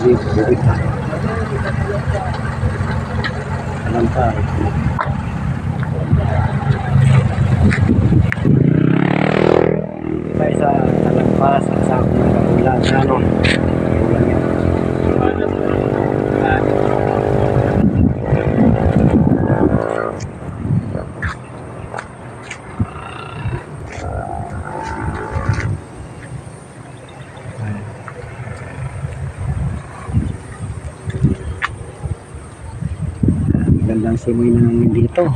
Bibig pa. Alam pa. Tayo sa talagpas, sa ulan, ano? Ulan yan. Magandang simoy na namin dito.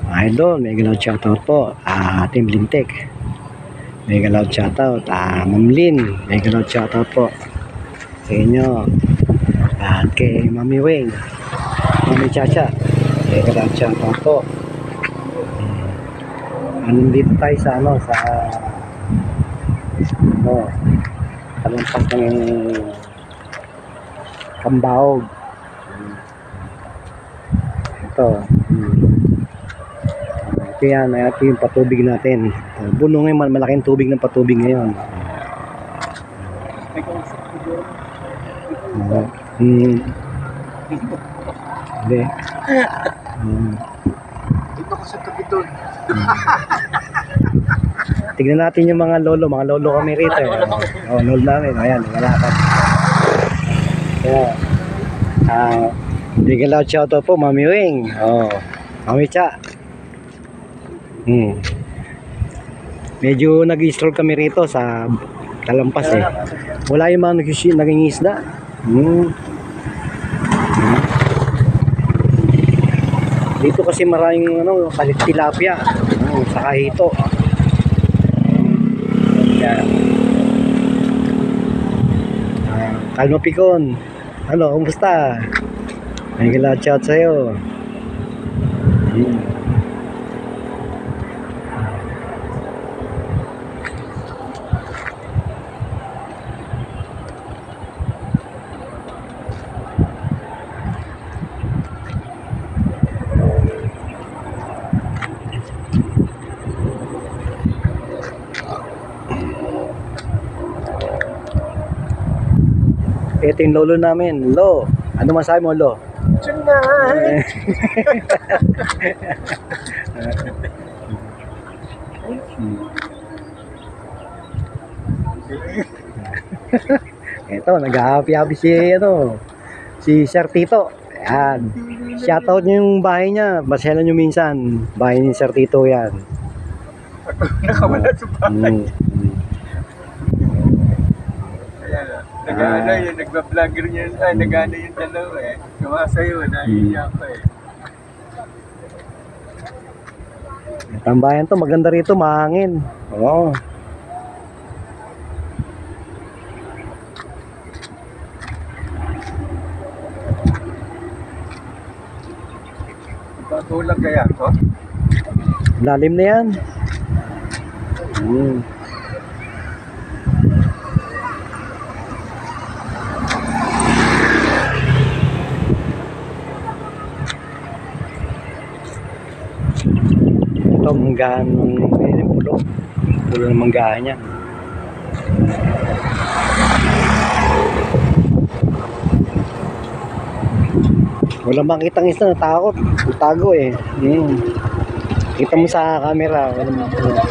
Idol, mega loud shoutout po. Team Lintek. Mega loud shoutout. Ma'am Lynn, mega loud shoutout po sa inyo. At kay Mami Weng, Mami Chacha, mega loud shoutout po. Nandito tayo sa talampas ng Kambahog. Ito yan, ito yung patubig natin. Buno ngayon, malaking tubig ng patubig ngayon. Hindi. Dito ko sa Kapitol. Tignan natin yung mga lolo kami rito. Lolo namin, ayan, malakad. Big loud shoutout po, Mami Wing. Mami Cha. Medyo nag-stroll kami rito sa talampas eh. Wala yung mga naging isda. Dito kasi maraming tilapia, saka hito. Kalma Pikon. Ano, kumusta? May loud shout sa'yo. Ito yung lolo namin. Lo, ano masabi mo, Lo? Tonight. Ito, nag-happy-happy si Sir Tito. Ayan. Shoutout niyo yung bahay niya. Masyalan niyo minsan. Bahay ni Sir Tito yan. Nakawala sa bahay. Nag-ano yun, nagba-vlogger niya. Ay, nag-ano yung dalawa eh. Sumasayo, nahihiya ko eh. Tambayan to, maganda rito, mahangin. Oo. Patulang kaya ko? Lalim na yan. Ito, manggahan ng pulo ng manggahan niya. Wala makitang isda, natakot, tago eh. Kita mo sa camera, wala makita.